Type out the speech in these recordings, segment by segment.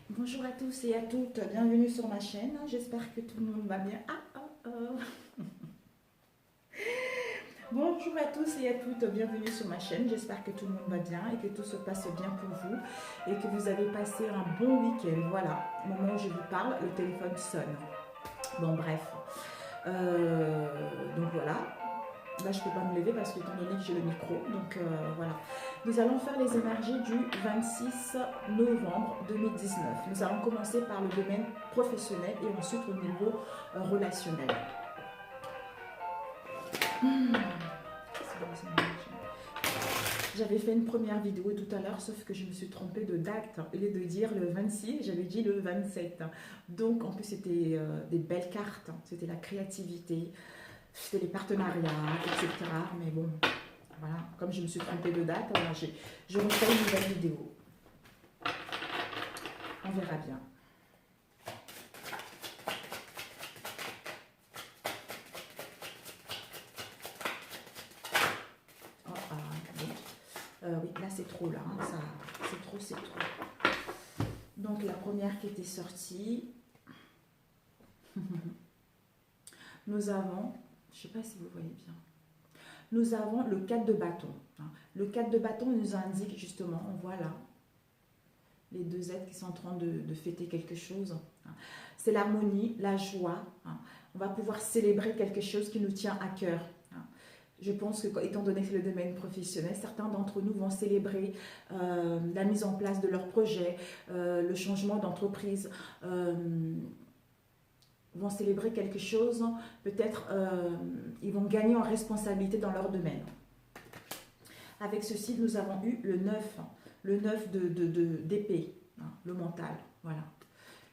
Bonjour à tous et à toutes, bienvenue sur ma chaîne. J'espère que tout le monde va bien. Bonjour à tous et à toutes, bienvenue sur ma chaîne. J'espère que tout le monde va bien et que tout se passe bien pour vous et que vous avez passé un bon week-end. Voilà, au moment où je vous parle, le téléphone sonne. Bon, bref. Donc voilà. Là, je ne peux pas me lever parce que étant donné que j'ai le micro, donc voilà. Nous allons faire les énergies du 26 novembre 2019. Nous allons commencer par le domaine professionnel et ensuite au niveau relationnel. J'avais fait une première vidéo tout à l'heure, sauf que je me suis trompée de date. Au lieu de dire le 26, j'avais dit le 27. Donc, en plus, c'était des belles cartes. C'était la créativité, c'était les partenariats, etc. Mais bon, voilà, comme je me suis trompée de date, je refais une nouvelle vidéo. On verra bien. Oh, oui, là c'est trop là, hein, ça, c'est trop, c'est trop. Donc la première qui était sortie, nous avons, je ne sais pas si vous voyez bien, nous avons le 4 de bâton. Le 4 de bâton nous indique justement, on voit là, les deux êtres qui sont en train de fêter quelque chose. C'est l'harmonie, la joie. On va pouvoir célébrer quelque chose qui nous tient à cœur. Je pense que, étant donné que c'est le domaine professionnel, certains d'entre nous vont célébrer la mise en place de leur projet, le changement d'entreprise, vont célébrer quelque chose, peut-être ils vont gagner en responsabilité dans leur domaine. Avec ceci, nous avons eu le 9 d'épée, le mental, voilà.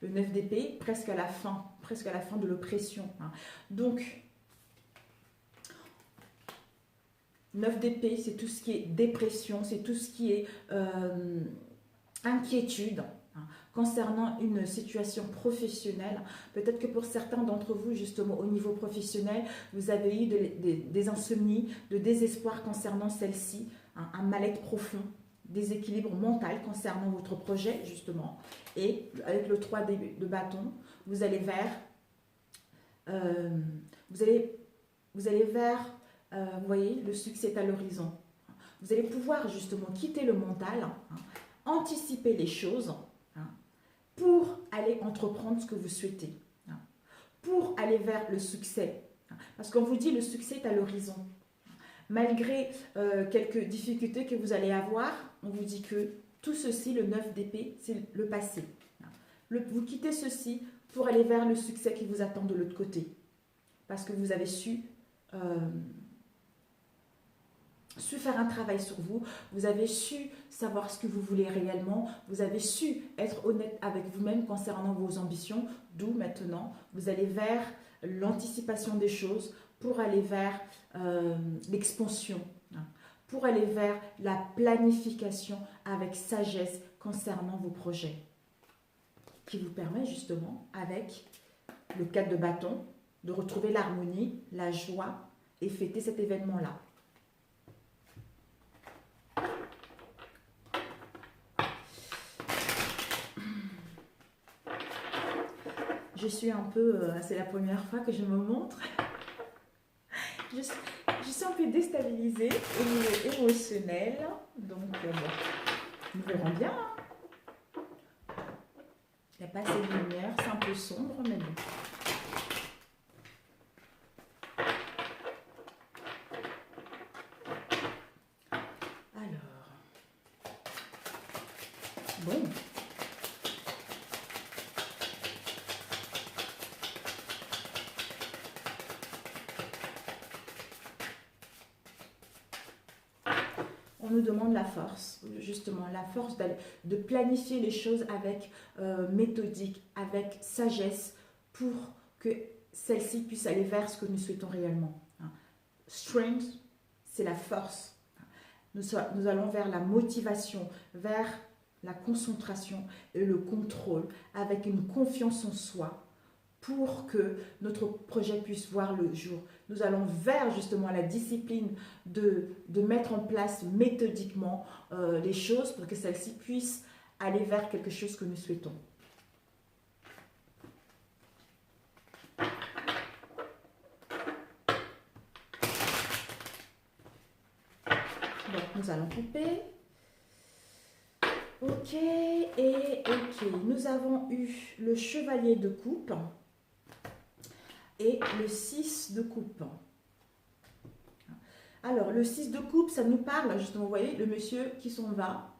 Le 9 d'épée, presque à la fin de l'oppression. Donc, 9 d'épée, c'est tout ce qui est dépression, c'est tout ce qui est inquiétude concernant une situation professionnelle. Peut-être que pour certains d'entre vous, justement, au niveau professionnel, vous avez eu des insomnies, de désespoir concernant celle-ci, un mal-être profond, déséquilibre mental concernant votre projet, justement. Et avec le 3 de bâton, vous allez vers... vous allez vers... vous voyez, le succès est à l'horizon. Vous allez pouvoir, justement, quitter le mental, anticiper les choses, pour aller entreprendre ce que vous souhaitez, pour aller vers le succès. Parce qu'on vous dit le succès est à l'horizon. Malgré quelques difficultés que vous allez avoir, on vous dit que tout ceci, le 9 d'épée, c'est le passé. Vous quittez ceci pour aller vers le succès qui vous attend de l'autre côté. Parce que vous avez su faire un travail sur vous, vous avez su savoir ce que vous voulez réellement, vous avez su être honnête avec vous-même concernant vos ambitions, d'où maintenant vous allez vers l'anticipation des choses pour aller vers l'expansion, pour aller vers la planification avec sagesse concernant vos projets, qui vous permet justement avec le 4 de bâton de retrouver l'harmonie, la joie et fêter cet événement-là. Je suis un peu, c'est la première fois que je me montre, je suis un peu déstabilisée au niveau émotionnel, donc bon, nous verrons bien. Il n'y a pas assez de lumière, c'est un peu sombre, mais bon. Alors, bon. On nous demande la force, justement, la force de planifier les choses avec méthodique, avec sagesse, pour que celle-ci puisse aller vers ce que nous souhaitons réellement. Strength, c'est la force. Nous allons vers la motivation, vers la concentration et le contrôle, avec une confiance en soi, pour que notre projet puisse voir le jour. Nous allons vers justement la discipline de mettre en place méthodiquement les choses pour que celles-ci puissent aller vers quelque chose que nous souhaitons. nous allons couper. Ok, et ok. Nous avons eu le chevalier de coupe et le 6 de coupe. Alors, le 6 de coupe, ça nous parle, justement, vous voyez, le monsieur qui s'en va,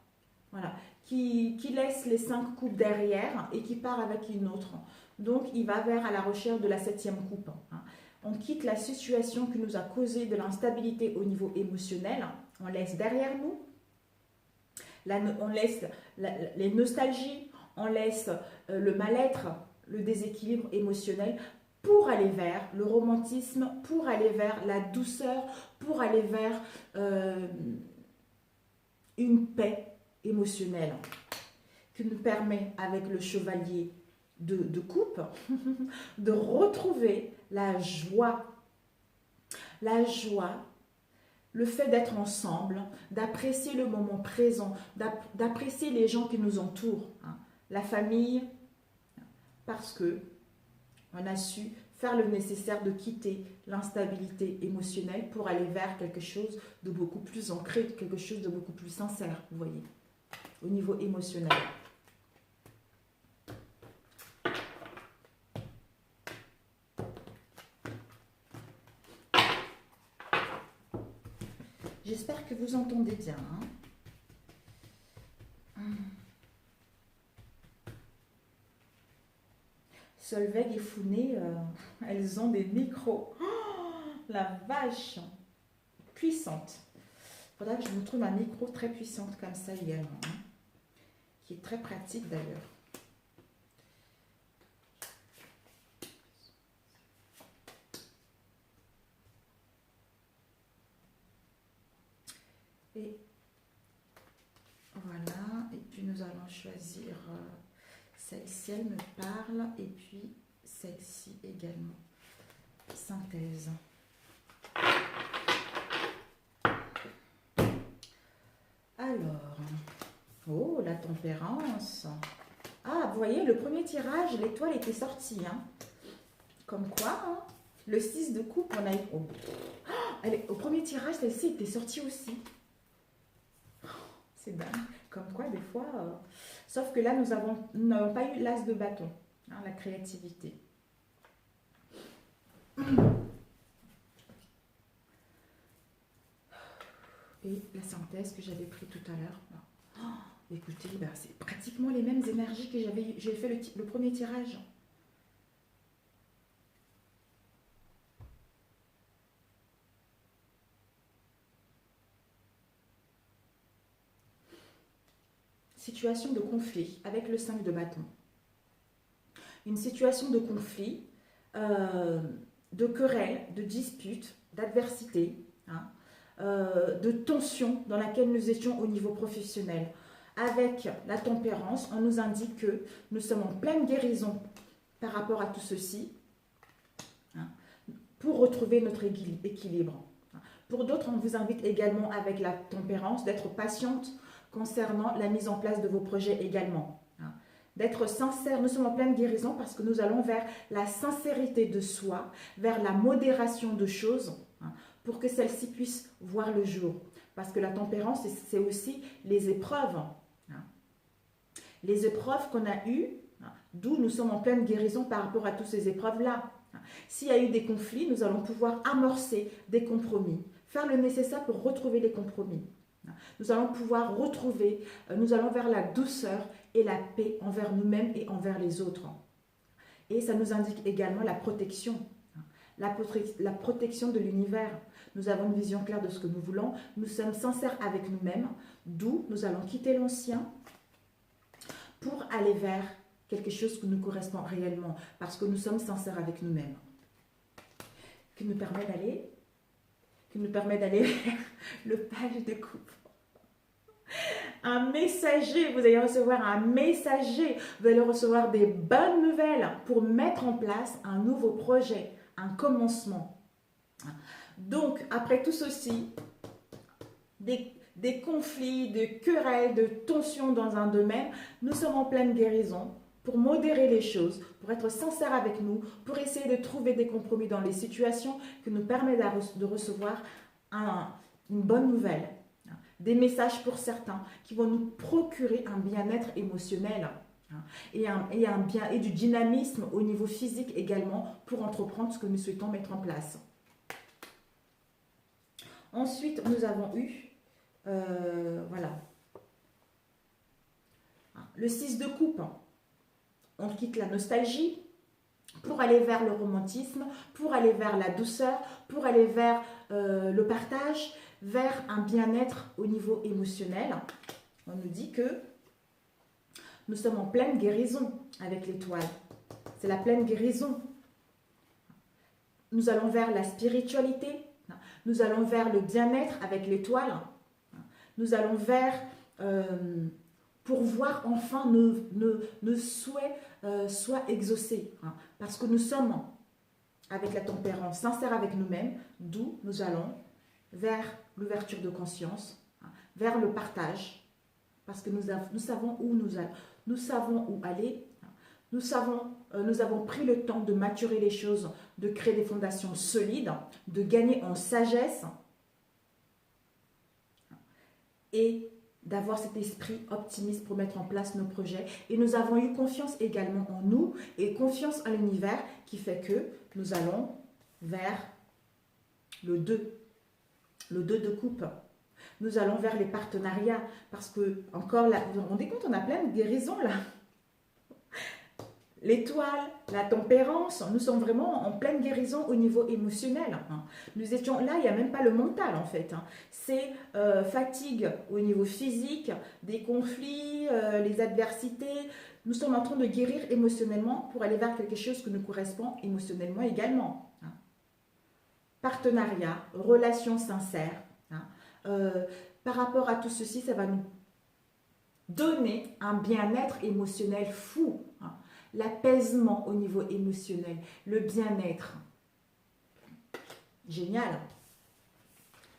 voilà, qui laisse les 5 coupes derrière et qui part avec une autre. Donc, il va vers à la recherche de la 7e coupe. On quitte la situation qui nous a causé de l'instabilité au niveau émotionnel. On laisse derrière nous. On laisse les nostalgies, on laisse le mal-être, le déséquilibre émotionnel pour aller vers le romantisme, pour aller vers la douceur, pour aller vers une paix émotionnelle qui nous permet, avec le chevalier de coupe, de retrouver la joie, le fait d'être ensemble, d'apprécier le moment présent, d'apprécier les gens qui nous entourent, la famille, parce que on a su faire le nécessaire de quitter l'instabilité émotionnelle pour aller vers quelque chose de beaucoup plus ancré, quelque chose de beaucoup plus sincère, vous voyez, au niveau émotionnel. J'espère que vous entendez bien. Solveig et Founé, elles ont des micros. Oh, la vache! Puissante. Il faudra que je vous trouve un micro très puissante comme ça également. Qui est très pratique d'ailleurs. Et voilà, et puis nous allons choisir celle-ci, elle me parle, et puis celle-ci également. Synthèse. Alors, oh, la tempérance. Ah, vous voyez, le premier tirage, l'étoile était sortie. Comme quoi, le 6 de coupe, on a eu... Oh. Au premier tirage, celle-ci était sortie aussi. C'est dingue. Comme quoi, des fois... Sauf que là, nous n'avons pas eu l'as de bâton. La créativité. Et la synthèse que j'avais pris tout à l'heure. Écoutez, c'est pratiquement les mêmes énergies que j'ai fait le premier tirage. Situation de conflit avec le 5 de bâton. Une situation de conflit, de querelle, de dispute, d'adversité, de tension dans laquelle nous étions au niveau professionnel. Avec la tempérance, on nous indique que nous sommes en pleine guérison par rapport à tout ceci, pour retrouver notre équilibre. Pour d'autres, on vous invite également avec la tempérance d'être patiente concernant la mise en place de vos projets également. D'être sincère, nous sommes en pleine guérison parce que nous allons vers la sincérité de soi, vers la modération de choses, pour que celle-ci puisse voir le jour. Parce que la tempérance, c'est aussi les épreuves. Les épreuves qu'on a eues, d'où nous sommes en pleine guérison par rapport à toutes ces épreuves-là. S'il y a eu des conflits, nous allons pouvoir amorcer des compromis, faire le nécessaire pour retrouver les compromis. Nous allons pouvoir retrouver, nous allons vers la douceur et la paix envers nous-mêmes et envers les autres. Et ça nous indique également la protection. La protection de l'univers. Nous avons une vision claire de ce que nous voulons. Nous sommes sincères avec nous-mêmes, d'où nous allons quitter l'ancien pour aller vers quelque chose qui nous correspond réellement, parce que nous sommes sincères avec nous-mêmes. Qui nous permet d'aller vers le page de coupe. Un messager, vous allez recevoir un messager, vous allez recevoir des bonnes nouvelles pour mettre en place un nouveau projet, un commencement. Donc, après tout ceci, des conflits, de querelles, de tensions dans un domaine, nous sommes en pleine guérison pour modérer les choses, pour être sincères avec nous, pour essayer de trouver des compromis dans les situations qui nous permettent de recevoir une bonne nouvelle. des messages pour certains qui vont nous procurer un bien-être émotionnel et du dynamisme au niveau physique également pour entreprendre ce que nous souhaitons mettre en place. Ensuite, nous avons eu, voilà, le 6 de coupe. On quitte la nostalgie pour aller vers le romantisme, pour aller vers la douceur, pour aller vers le partage, vers un bien-être au niveau émotionnel. On nous dit que nous sommes en pleine guérison avec l'étoile. C'est la pleine guérison. Nous allons vers la spiritualité. Nous allons vers le bien-être avec l'étoile. Nous allons vers pour voir enfin nos souhaits soient exaucés. Parce que nous sommes avec la tempérance sincère avec nous-mêmes, d'où nous allons vers l'ouverture de conscience, vers le partage. Parce que nous savons où nous allons. Nous savons où aller. Nous avons pris le temps de maturer les choses, de créer des fondations solides, de gagner en sagesse et d'avoir cet esprit optimiste pour mettre en place nos projets. Et nous avons eu confiance également en nous et confiance en l'univers qui fait que nous allons vers le 2 de coupe. Nous allons vers les partenariats parce que, encore là, vous vous rendez compte, on a plein de guérisons là. L'étoile, la tempérance, nous sommes vraiment en pleine guérison au niveau émotionnel. Nous étions là, il n'y a même pas le mental en fait. C'est fatigue au niveau physique, des conflits, les adversités. Nous sommes en train de guérir émotionnellement pour aller vers quelque chose qui nous correspond émotionnellement également. Partenariat, relation sincère. Par rapport à tout ceci, ça va nous donner un bien-être émotionnel fou. L'apaisement au niveau émotionnel, le bien-être. Génial.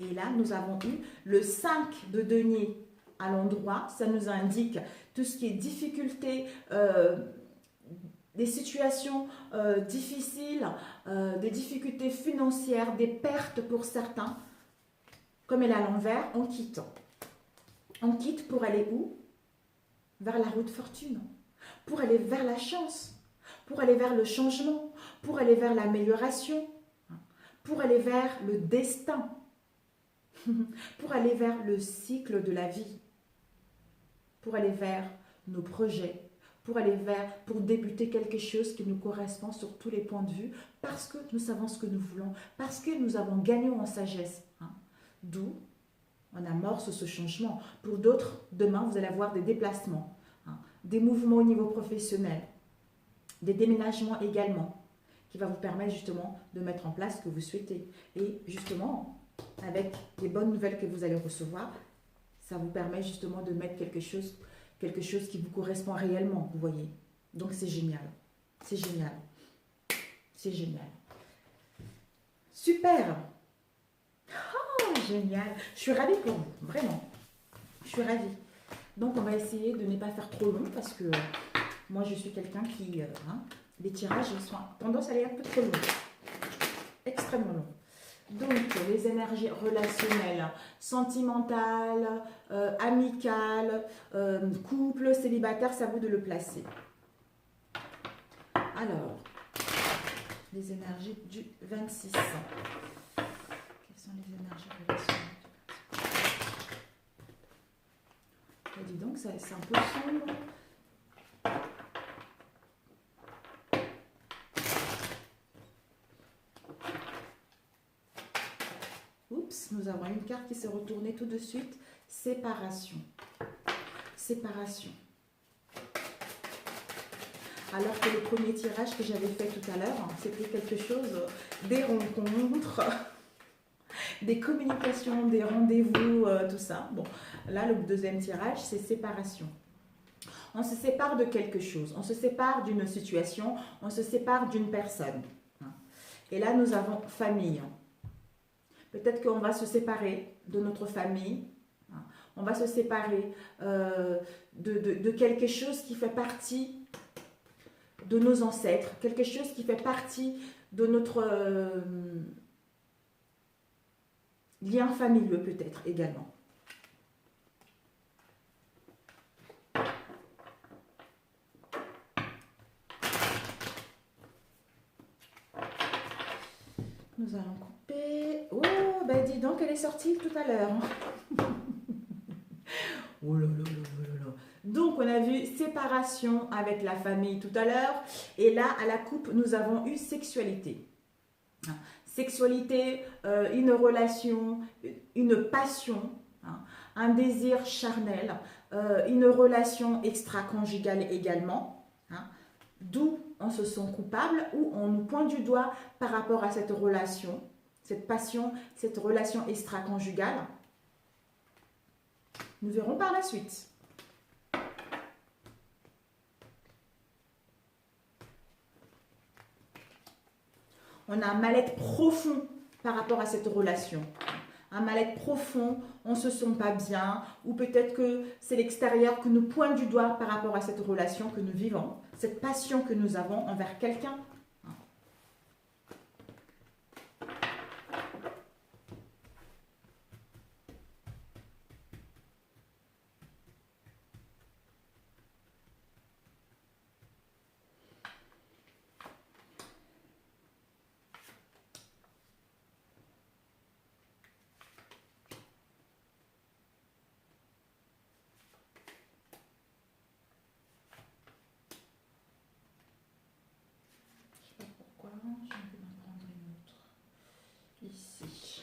Et là, nous avons eu le 5 de denier à l'endroit. Ça nous indique tout ce qui est difficulté, des situations difficiles, des difficultés financières, des pertes pour certains. Comme elle est à l'envers, on quitte. On quitte pour aller où? Vers la route fortune. Pour aller vers la chance, pour aller vers le changement, pour aller vers l'amélioration, pour aller vers le destin, pour aller vers le cycle de la vie, pour aller vers nos projets, pour débuter quelque chose qui nous correspond sur tous les points de vue, parce que nous savons ce que nous voulons, parce que nous avons gagné en sagesse. D'où on amorce ce changement. Pour d'autres, demain, vous allez avoir des déplacements. Des mouvements au niveau professionnel, des déménagements également, qui va vous permettre justement de mettre en place ce que vous souhaitez. Et justement, avec les bonnes nouvelles que vous allez recevoir, ça vous permet justement de mettre quelque chose qui vous correspond réellement, vous voyez. Donc c'est génial, c'est génial, c'est génial. Super! Oh, génial! Je suis ravie pour vous, vraiment. Je suis ravie. Donc, on va essayer de ne pas faire trop long parce que moi, je suis quelqu'un qui... les tirages sont tendance à aller un peu trop longs. Extrêmement longs. Donc, les énergies relationnelles, sentimentales, amicales, couple, célibataire, ça vous de le placer. Alors, les énergies du 26. Quelles sont les énergies relationnelles? Dis donc, c'est un peu sombre. Oups, nous avons une carte qui s'est retournée tout de suite. Séparation. Séparation. Alors que le premier tirage que j'avais fait tout à l'heure, c'était quelque chose, des rencontres, des communications, des rendez-vous, tout ça. Bon, là, le deuxième tirage, c'est séparation. On se sépare de quelque chose, on se sépare d'une situation, on se sépare d'une personne. Et là, nous avons famille. Peut-être qu'on va se séparer de notre famille, on va se séparer de quelque chose qui fait partie de nos ancêtres, quelque chose qui fait partie de notre lien familieux peut-être également. nous allons couper. Oh, ben dis donc, elle est sortie tout à l'heure. Oh là là là là là. Donc, on a vu séparation avec la famille tout à l'heure. Et là, à la coupe, nous avons eu sexualité. Sexualité, une relation, une passion, hein, un désir charnel, une relation extra-conjugale également. Hein, d'où on se sent coupable ou on nous pointe du doigt par rapport à cette relation, cette passion, cette relation extra-conjugale. Nous verrons par la suite. On a un mal-être profond par rapport à cette relation. Un mal-être profond, on ne se sent pas bien, ou peut-être que c'est l'extérieur qui nous pointe du doigt par rapport à cette relation que nous vivons, cette passion que nous avons envers quelqu'un. Je vais en prendre une autre. Ici.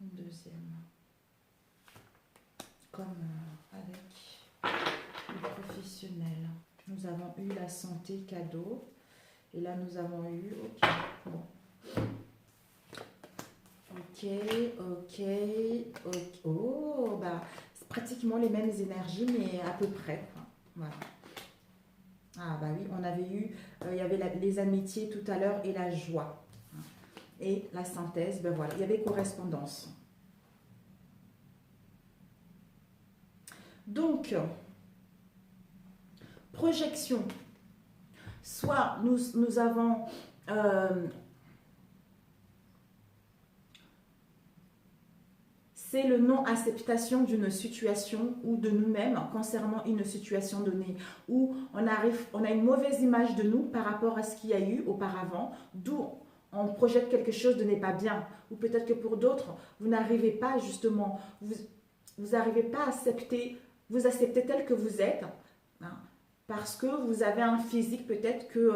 Une deuxième. Comme avec le professionnel. Nous avons eu la santé cadeau. Et là, nous avons eu... Ok. Bon. Ok. Oh, bah, c'est pratiquement les mêmes énergies, mais à peu près. Voilà. Ah bah oui, on avait eu, il y avait les amitiés tout à l'heure et la joie. Et la synthèse, ben voilà, il y avait correspondance. Donc, projection. Soit nous avons... c'est le non-acceptation d'une situation ou de nous-mêmes concernant une situation donnée, où on a une mauvaise image de nous par rapport à ce qu'il y a eu auparavant, d'où on projette quelque chose de n'est pas bien, ou peut-être que pour d'autres, vous n'arrivez pas justement, vous n'arrivez pas à accepter, vous acceptez tel que vous êtes, hein, parce que vous avez un physique peut-être que...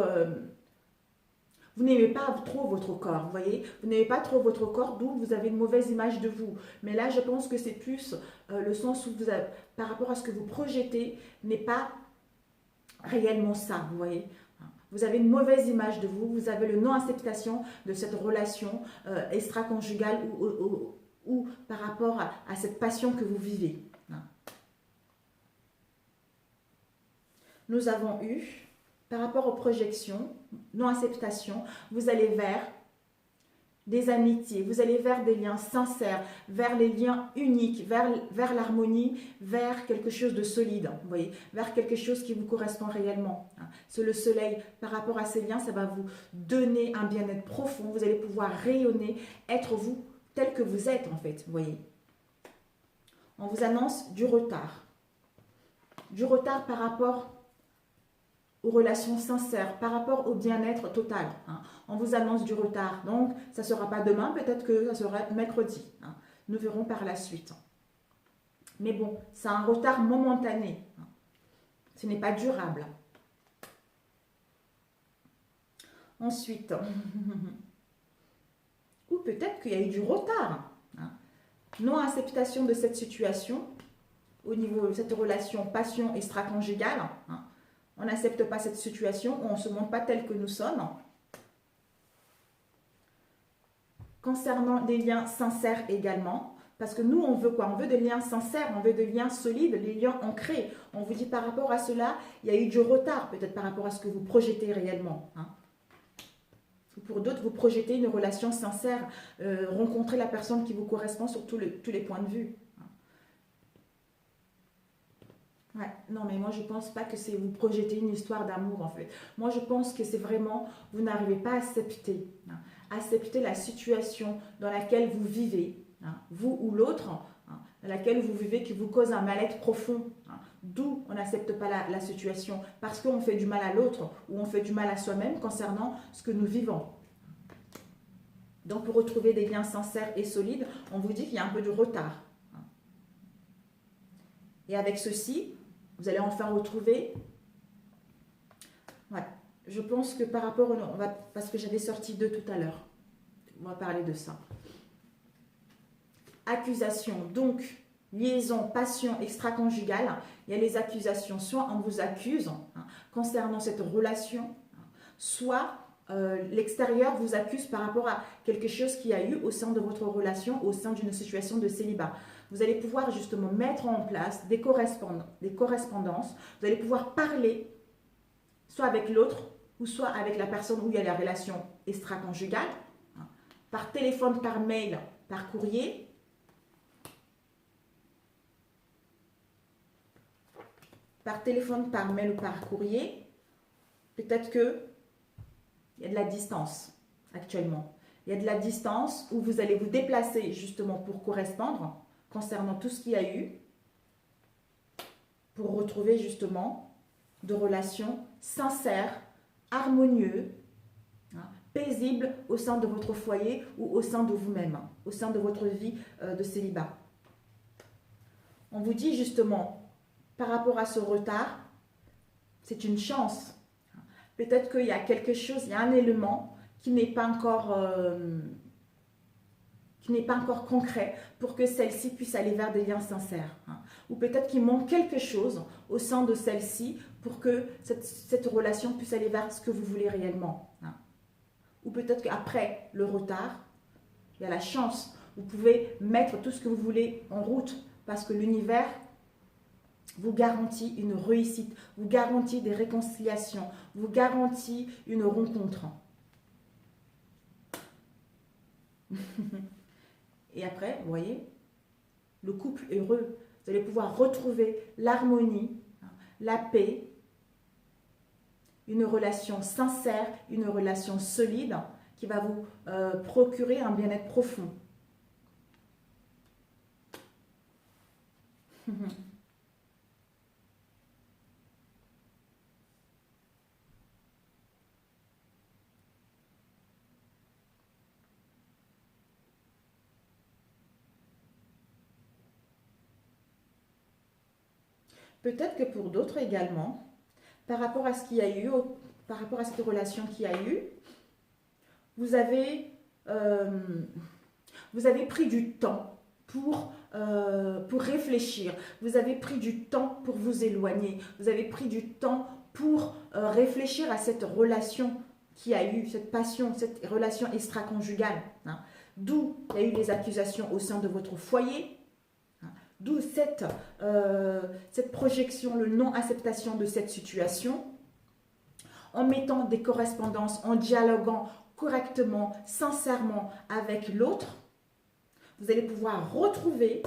vous n'aimez pas trop votre corps, vous voyez. Vous n'aimez pas trop votre corps, d'où vous avez une mauvaise image de vous. Mais là, je pense que c'est plus le sens où vous avez, par rapport à ce que vous projetez, n'est pas réellement ça, vous voyez. Vous avez une mauvaise image de vous, vous avez le non-acceptation de cette relation extra-conjugale ou par rapport à cette passion que vous vivez. Nous avons eu... Par rapport aux projections, non-acceptation, vous allez vers des amitiés, vous allez vers des liens sincères, vers les liens uniques, vers l'harmonie, vers quelque chose de solide, vous voyez, vers quelque chose qui vous correspond réellement. C'est le soleil, par rapport à ces liens, ça va vous donner un bien-être profond, vous allez pouvoir rayonner, être vous tel que vous êtes en fait, vous voyez. On vous annonce du retard par rapport aux relations sincères, par rapport au bien-être total. On vous annonce du retard, donc ça ne sera pas demain, peut-être que ça sera mercredi. Nous verrons par la suite. Mais bon, c'est un retard momentané. Ce n'est pas durable. Ensuite, ou peut-être qu'il y a eu du retard. Non-acceptation de cette situation, au niveau de cette relation passion extra-conjugale. On n'accepte pas cette situation, on ne se montre pas tel que nous sommes. Concernant des liens sincères également, parce que nous, on veut quoi? On veut des liens sincères, on veut des liens solides, les liens ancrés. On vous dit par rapport à cela, il y a eu du retard, peut-être par rapport à ce que vous projetez réellement. Pour d'autres, vous projetez une relation sincère, rencontrer la personne qui vous correspond sur tous les points de vue. Ouais, non, mais moi je pense pas que c'est vous projeter une histoire d'amour en fait. Moi je pense que c'est vraiment, vous n'arrivez pas à accepter, accepter la situation dans laquelle vous vivez, vous ou l'autre, dans laquelle vous vivez qui vous cause un mal-être profond. D'où on n'accepte pas la situation, parce qu'on fait du mal à l'autre ou on fait du mal à soi-même concernant ce que nous vivons. Donc, pour retrouver des liens sincères et solides, on vous dit qu'il y a un peu de retard. Et avec ceci, vous allez enfin retrouver... Ouais, je pense que par rapport... parce que j'avais sorti deux tout à l'heure. On va parler de ça. Accusation, donc liaison, passion extra-conjugale. Il y a les accusations, soit on vous accuse concernant cette relation, soit l'extérieur vous accuse par rapport à quelque chose qu'il y a eu au sein de votre relation, au sein d'une situation de célibat. Vous allez pouvoir justement mettre en place des correspondances, vous allez pouvoir parler soit avec l'autre ou soit avec la personne où il y a la relation extra-conjugale, par téléphone, par mail, par courrier. Par téléphone, par mail ou par courrier. Peut-être que il y a de la distance actuellement. Il y a de la distance où vous allez vous déplacer justement pour correspondre concernant tout ce qu'il y a eu, pour retrouver justement de relations sincères, harmonieuses, paisibles au sein de votre foyer ou au sein de vous-même, au sein de votre vie de célibat. On vous dit justement, par rapport à ce retard, c'est une chance. Peut-être qu'il y a quelque chose, il y a un élément qui n'est pas encore concret pour que celle-ci puisse aller vers des liens sincères. Ou peut-être qu'il manque quelque chose au sein de celle-ci pour que cette relation puisse aller vers ce que vous voulez réellement. Ou peut-être qu'après le retard, il y a la chance. Vous pouvez mettre tout ce que vous voulez en route parce que l'univers vous garantit une réussite, vous garantit des réconciliations, vous garantit une rencontre. Et après, vous voyez, le couple heureux, vous allez pouvoir retrouver l'harmonie, la paix, une relation sincère, une relation solide qui va vous procurer un bien-être profond. Peut-être que pour d'autres également, par rapport à ce qu'il y a eu, par rapport à cette relation qu'il y a eu, vous avez pris du temps pour réfléchir. Vous avez pris du temps pour vous éloigner. Vous avez pris du temps pour réfléchir à cette relation qu'il y a eu, cette passion, cette relation extra-conjugale. D'où il y a eu les accusations au sein de votre foyer. D'où cette projection, le non-acceptation de cette situation. En mettant des correspondances, en dialoguant correctement, sincèrement avec l'autre, vous allez pouvoir retrouver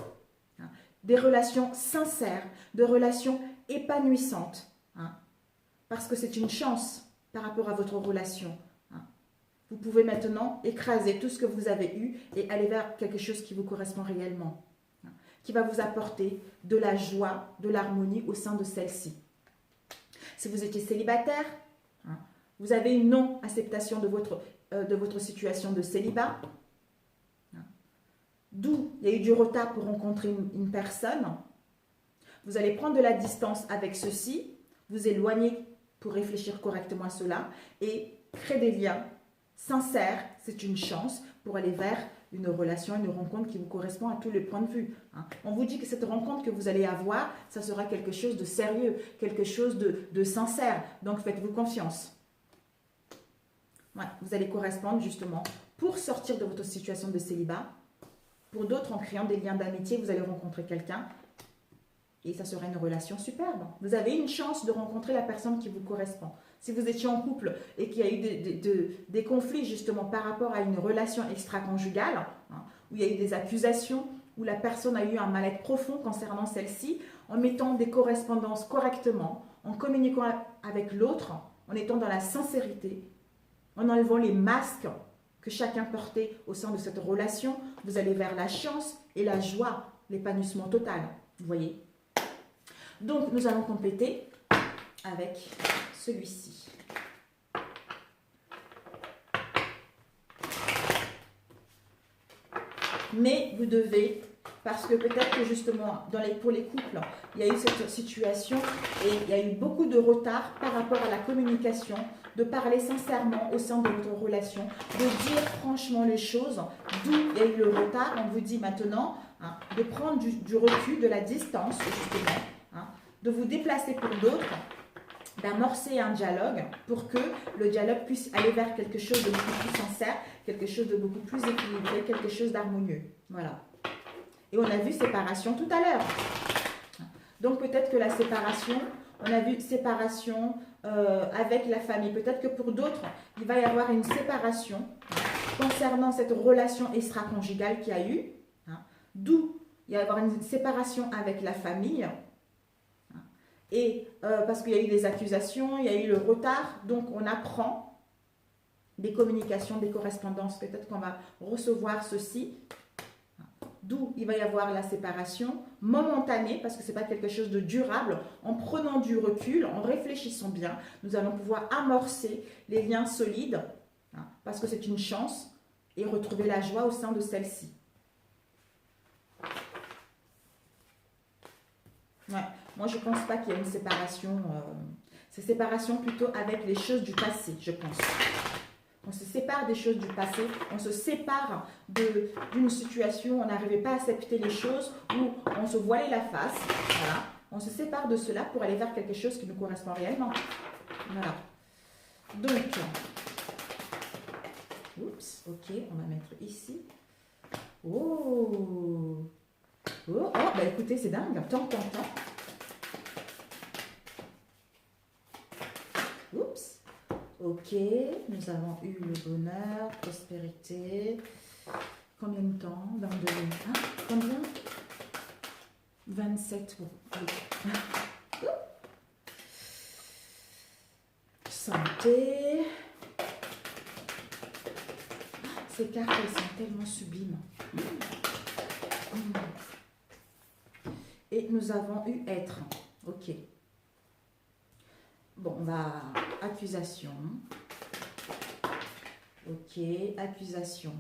des relations sincères, des relations épanouissantes. Parce que c'est une chance par rapport à votre relation. Vous pouvez maintenant écraser tout ce que vous avez eu et aller vers quelque chose qui vous correspond réellement, qui va vous apporter de la joie, de l'harmonie au sein de celle-ci. Si vous étiez célibataire, vous avez une non-acceptation de votre situation de célibat, d'où il y a eu du retard pour rencontrer une personne. Vous allez prendre de la distance avec ceci, vous éloigner pour réfléchir correctement à cela et créer des liens sincères. C'est une chance pour aller vers une relation, une rencontre qui vous correspond à tous les points de vue. On vous dit que cette rencontre que vous allez avoir, ça sera quelque chose de sérieux, quelque chose de sincère. Donc faites-vous confiance. Ouais, vous allez correspondre justement pour sortir de votre situation de célibat. Pour d'autres, en créant des liens d'amitié, vous allez rencontrer quelqu'un et ça sera une relation superbe. Vous avez une chance de rencontrer la personne qui vous correspond. Si vous étiez en couple et qu'il y a eu des conflits justement par rapport à une relation extra-conjugale, où il y a eu des accusations, où la personne a eu un mal-être profond concernant celle-ci, en mettant des correspondances correctement, en communiquant avec l'autre, en étant dans la sincérité, en enlevant les masques que chacun portait au sein de cette relation, vous allez vers la chance et la joie, l'épanouissement total. Vous voyez? Donc, nous allons compléter avec celui-ci. Mais vous devez, parce que peut-être que justement, pour les couples, il y a eu cette situation et il y a eu beaucoup de retard par rapport à la communication, de parler sincèrement au sein de votre relation, de dire franchement les choses, d'où il y a eu le retard. On vous dit maintenant de prendre du recul, de la distance, justement, de vous déplacer pour d'autres, d'amorcer un dialogue pour que le dialogue puisse aller vers quelque chose de beaucoup plus sincère, quelque chose de beaucoup plus équilibré, quelque chose d'harmonieux. Voilà. Et on a vu séparation tout à l'heure. Donc peut-être que la séparation, on a vu séparation avec la famille. Peut-être que pour d'autres, il va y avoir une séparation concernant cette relation extra-conjugale qu'il y a eu. D'où il va y avoir une séparation avec la famille. Et parce qu'il y a eu des accusations, il y a eu le retard, donc on apprend des communications, des correspondances. Peut-être qu'on va recevoir ceci. D'où il va y avoir la séparation momentanée, parce que ce n'est pas quelque chose de durable. En prenant du recul, en réfléchissant bien, nous allons pouvoir amorcer les liens solides, parce que c'est une chance, et retrouver la joie au sein de celle-ci. Ouais. Moi, je ne pense pas qu'il y ait une séparation. C'est séparation plutôt avec les choses du passé, je pense. On se sépare des choses du passé, on se sépare d'une situation où on n'arrivait pas à accepter les choses, où on se voilait la face. Voilà. On se sépare de cela pour aller vers quelque chose qui nous correspond réellement. Voilà. Donc, oups, ok, on va mettre ici. Oh, bah écoutez, c'est dingue, tant. Oups. Ok, nous avons eu le bonheur, prospérité. Combien de temps? 22. Hein? Combien? 27. Bon, oui. Santé. Ces cartes, elles sont tellement sublimes. Et nous avons eu être. Ok. Bon, on va... Accusation. Ok. Accusation.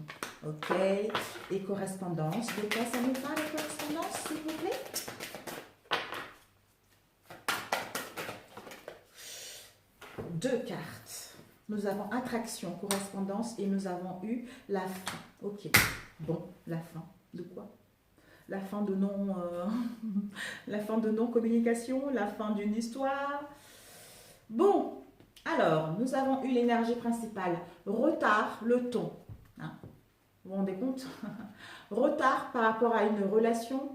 Ok. Et correspondance. De quoi ça nous parle, la correspondance, s'il vous plaît? Deux cartes. Nous avons attraction, correspondance et nous avons eu la fin. Ok. Bon, la fin. De quoi? La fin de non... la fin de non-communication, la fin d'une histoire. Bon. Alors, nous avons eu l'énergie principale. Retard, le ton. Hein? Vous vous rendez compte? Retard par rapport à une relation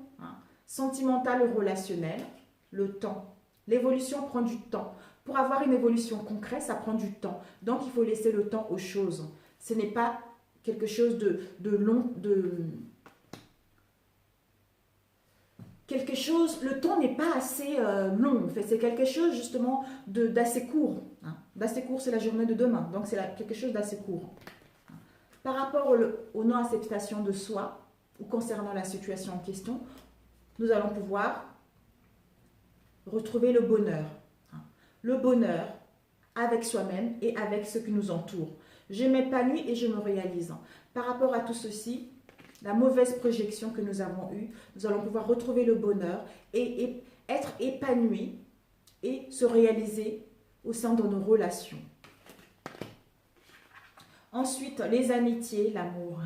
sentimentale ou relationnelle. Le temps. L'évolution prend du temps. Pour avoir une évolution concrète, ça prend du temps. Donc, il faut laisser le temps aux choses. Ce n'est pas quelque chose de long, quelque chose, le temps n'est pas assez long, en fait, c'est quelque chose justement d'assez court. Hein. D'assez court, c'est la journée de demain, donc c'est quelque chose d'assez court. Par rapport au non-acceptation de soi, ou concernant la situation en question, nous allons pouvoir retrouver le bonheur. Hein. Le bonheur avec soi-même et avec ce qui nous entoure. Je m'épanouis et je me réalise. Par rapport à tout ceci, la mauvaise projection que nous avons eue, nous allons pouvoir retrouver le bonheur et être épanoui et se réaliser au sein de nos relations. Ensuite, les amitiés, l'amour.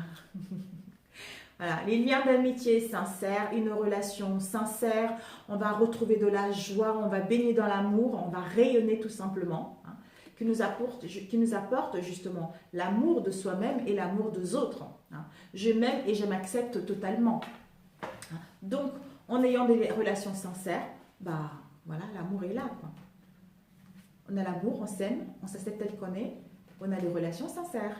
Voilà, les liens d'amitié sincères, une relation sincère, on va retrouver de la joie, on va baigner dans l'amour, on va rayonner tout simplement, hein, qui nous apporte justement l'amour de soi-même et l'amour des autres. Hein. Je m'aime et je m'accepte totalement. Hein. Donc, en ayant des relations sincères, bah voilà, l'amour est là, quoi. On a l'amour, on s'aime, on s'accepte tel qu'on est, on a des relations sincères.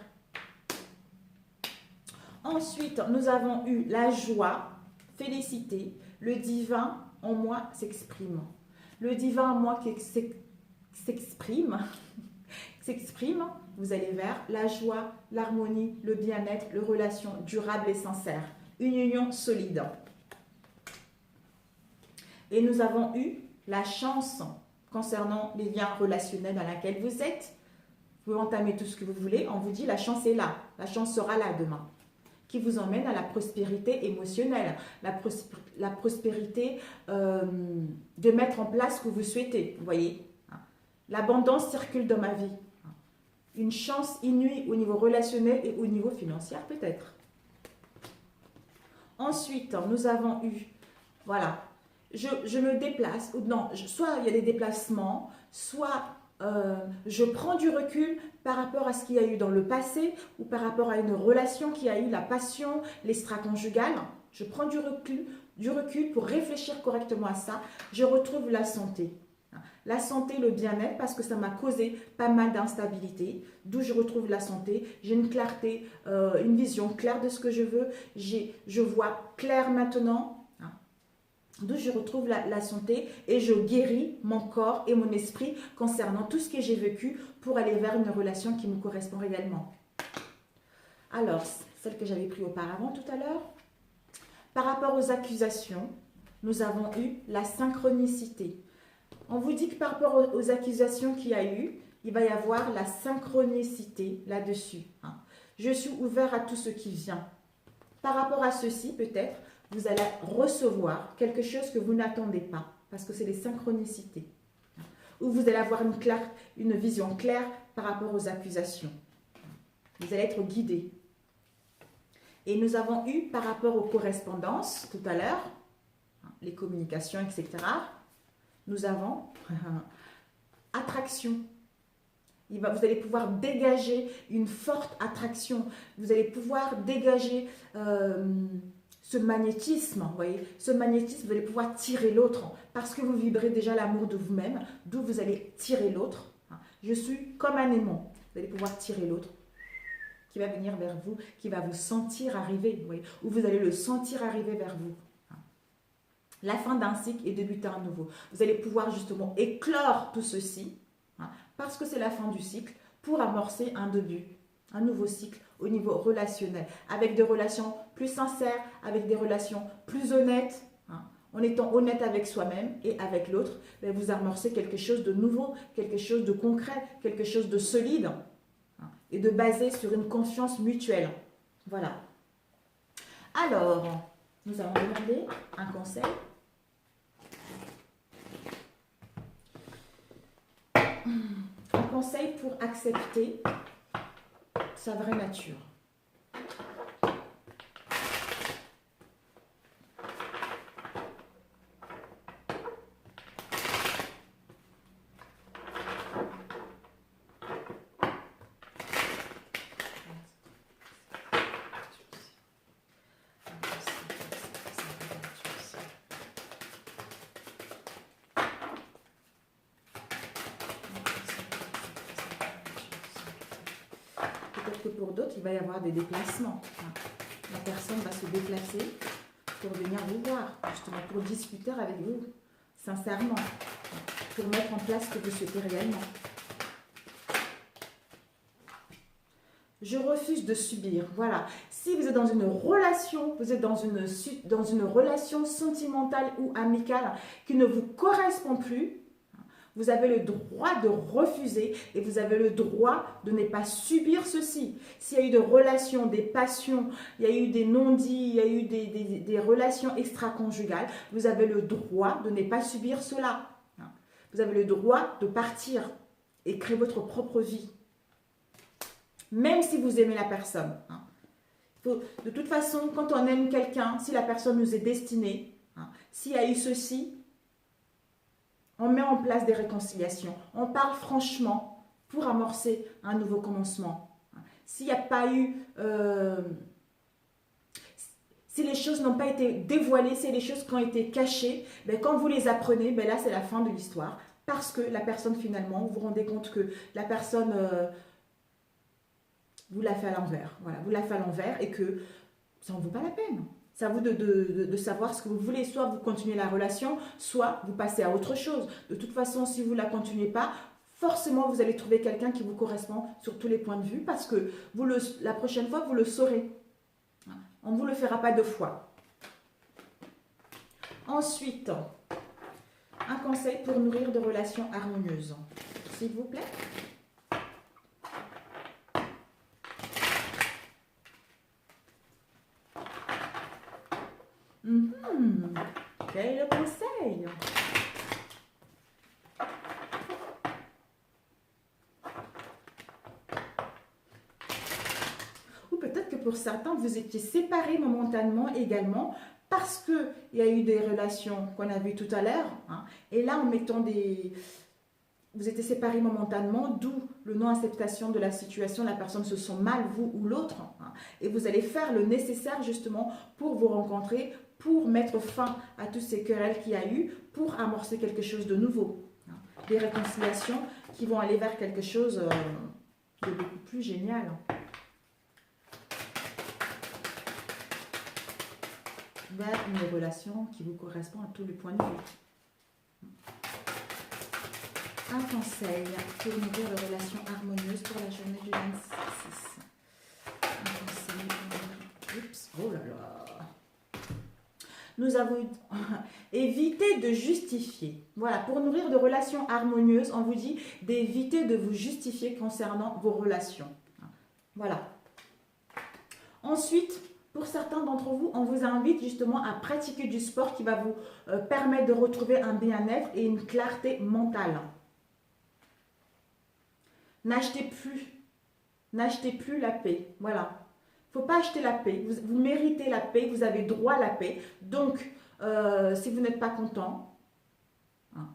Ensuite, nous avons eu la joie, félicité, le divin en moi s'exprime. Le divin en moi qui s'exprime, vous allez vers la joie, l'harmonie, le bien-être, les relations durables et sincères. Une union solide. Et nous avons eu la chance concernant les liens relationnels dans lesquels vous êtes. Vous entamez tout ce que vous voulez, on vous dit la chance est là, la chance sera là demain. qui vous emmène à la prospérité émotionnelle, la prospérité de mettre en place ce que vous souhaitez, vous voyez. L'abondance circule dans ma vie. Une chance inouïe au niveau relationnel et au niveau financier peut-être. Ensuite, nous avons eu, voilà, je me déplace, ou non, soit il y a des déplacements, soit je prends du recul par rapport à ce qu'il y a eu dans le passé ou par rapport à une relation qui a eu la passion, l'extra-conjugal. Je prends du recul pour réfléchir correctement à ça. Je retrouve la santé. La santé, le bien-être, parce que ça m'a causé pas mal d'instabilité, d'où je retrouve la santé. J'ai une clarté, une vision claire de ce que je veux. Je vois clair maintenant. D'où je retrouve la santé et je guéris mon corps et mon esprit concernant tout ce que j'ai vécu pour aller vers une relation qui me correspond réellement. Alors, celle que j'avais prise auparavant tout à l'heure. Par rapport aux accusations, nous avons eu la synchronicité. On vous dit que par rapport aux accusations qu'il y a eu, il va y avoir la synchronicité là-dessus. Je suis ouvert à tout ce qui vient. Par rapport à ceci, peut-être, vous allez recevoir quelque chose que vous n'attendez pas, parce que c'est les synchronicités. Ou vous allez avoir une vision claire par rapport aux accusations. Vous allez être guidé. Et nous avons eu par rapport aux correspondances tout à l'heure, les communications, etc. Nous avons attraction. Vous allez pouvoir dégager une forte attraction. Vous allez pouvoir dégager ce magnétisme, vous voyez, ce magnétisme, vous allez pouvoir tirer l'autre parce que vous vibrez déjà l'amour de vous-même, d'où vous allez tirer l'autre. Je suis comme un aimant, vous allez pouvoir tirer l'autre qui va venir vers vous, qui va vous sentir arriver, vous voyez, ou vous allez le sentir arriver vers vous. La fin d'un cycle et débuter un nouveau. Vous allez pouvoir justement éclore tout ceci, parce que c'est la fin du cycle, pour amorcer un début, un nouveau cycle au niveau relationnel, avec des relations plus sincères, avec des relations plus honnêtes, en étant honnête avec soi-même et avec l'autre, vous amorcez quelque chose de nouveau, quelque chose de concret, quelque chose de solide et de basé sur une confiance mutuelle. Voilà. Alors, nous allons demander un conseil. Un conseil pour accepter sa vraie nature. Que pour d'autres, il va y avoir des déplacements. La personne va se déplacer pour venir vous voir, justement pour discuter avec vous, sincèrement, pour mettre en place ce que vous souhaitez réellement. Je refuse de subir. Voilà. Si vous êtes dans une relation, vous êtes dans une relation sentimentale ou amicale qui ne vous correspond plus, vous avez le droit de refuser et vous avez le droit de ne pas subir ceci. S'il y a eu des relations, des passions, il y a eu des non-dits, il y a eu des relations extra-conjugales, vous avez le droit de ne pas subir cela. Vous avez le droit de partir et créer votre propre vie. Même si vous aimez la personne. De toute façon, quand on aime quelqu'un, si la personne nous est destinée, s'il y a eu ceci, on met en place des réconciliations. On parle franchement pour amorcer un nouveau commencement. S'il n'y a pas eu... si les choses n'ont pas été dévoilées, si les choses qui ont été cachées, quand vous les apprenez, là c'est la fin de l'histoire. Parce que la personne finalement, vous vous rendez compte que la personne... vous la fait à l'envers. Voilà, vous la fait à l'envers et que ça n'en vaut pas la peine. C'est à vous de savoir ce que vous voulez. Soit vous continuez la relation, soit vous passez à autre chose. De toute façon, si vous ne la continuez pas, forcément, vous allez trouver quelqu'un qui vous correspond sur tous les points de vue parce que la prochaine fois, vous le saurez. On ne vous le fera pas deux fois. Ensuite, un conseil pour nourrir de relations harmonieuses. S'il vous plaît. Quel est le conseil? Ou peut-être que pour certains, vous étiez séparés momentanément également parce qu'il y a eu des relations qu'on a vues tout à l'heure. Hein, et là, en mettant des... Vous étiez séparés momentanément, d'où le non-acceptation de la situation. La personne se sent mal, vous ou l'autre. Hein, et vous allez faire le nécessaire justement pour vous rencontrer, pour mettre fin à toutes ces querelles qu'il y a eu, pour amorcer quelque chose de nouveau. Hein, des réconciliations qui vont aller vers quelque chose de beaucoup plus génial. Vers une relation qui vous correspond à tous les points de vue. Un conseil pour nourrir les relations harmonieuses pour la journée du 26. Un conseil pour... Oups, oh là là. Nous avons évité de justifier. Voilà, pour nourrir de relations harmonieuses, on vous dit d'éviter de vous justifier concernant vos relations. Voilà. Ensuite, pour certains d'entre vous, on vous invite justement à pratiquer du sport qui va vous permettre de retrouver un bien-être et une clarté mentale. N'achetez plus la paix. Voilà. Il ne faut pas acheter la paix. Vous méritez la paix, vous avez droit à la paix. Donc, si vous n'êtes pas content, hein,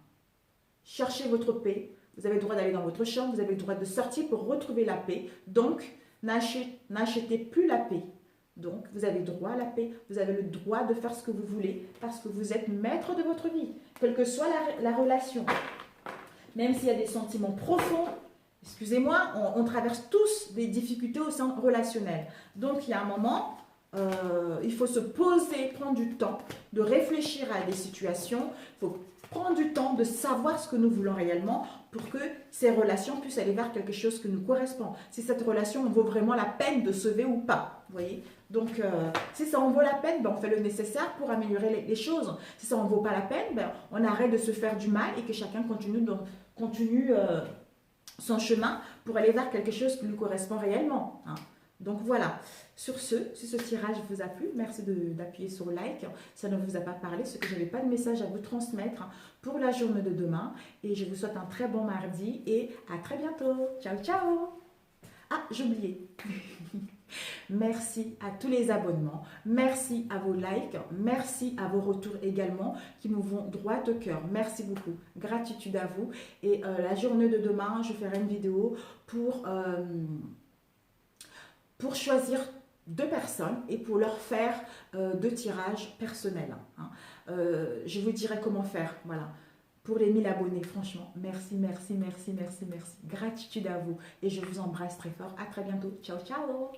cherchez votre paix. Vous avez le droit d'aller dans votre chambre, vous avez le droit de sortir pour retrouver la paix. Donc, n'achetez plus la paix. Donc, vous avez droit à la paix. Vous avez le droit de faire ce que vous voulez parce que vous êtes maître de votre vie, quelle que soit la relation. Même s'il y a des sentiments profonds, excusez-moi, on traverse tous des difficultés au sein relationnel. Donc, il y a un moment, il faut se poser, prendre du temps de réfléchir à des situations. Il faut prendre du temps de savoir ce que nous voulons réellement pour que ces relations puissent aller vers quelque chose qui nous correspond. Si cette relation vaut vraiment la peine de sauver ou pas. Vous voyez? Donc, si ça en vaut la peine, ben, on fait le nécessaire pour améliorer les choses. Si ça en vaut pas la peine, ben, on arrête de se faire du mal et que chacun continue son chemin pour aller vers quelque chose qui nous correspond réellement. Hein. Donc voilà, sur ce, si ce tirage vous a plu, merci d'appuyer sur like. Ça ne vous a pas parlé, ce que je n'avais pas de message à vous transmettre pour la journée de demain. Et je vous souhaite un très bon mardi et à très bientôt. Ciao, ciao. Ah, j'ai oublié. Merci à tous les abonnements, merci à vos likes, merci à vos retours également qui nous vont droit au cœur. Merci beaucoup, gratitude à vous. Et la journée de demain, je ferai une vidéo pour choisir 2 personnes et pour leur faire 2 tirages personnels. Hein. Je vous dirai comment faire, voilà. Pour les 1000 abonnés, franchement, merci, merci, merci, merci, merci. Gratitude à vous et je vous embrasse très fort. À très bientôt. Ciao, ciao.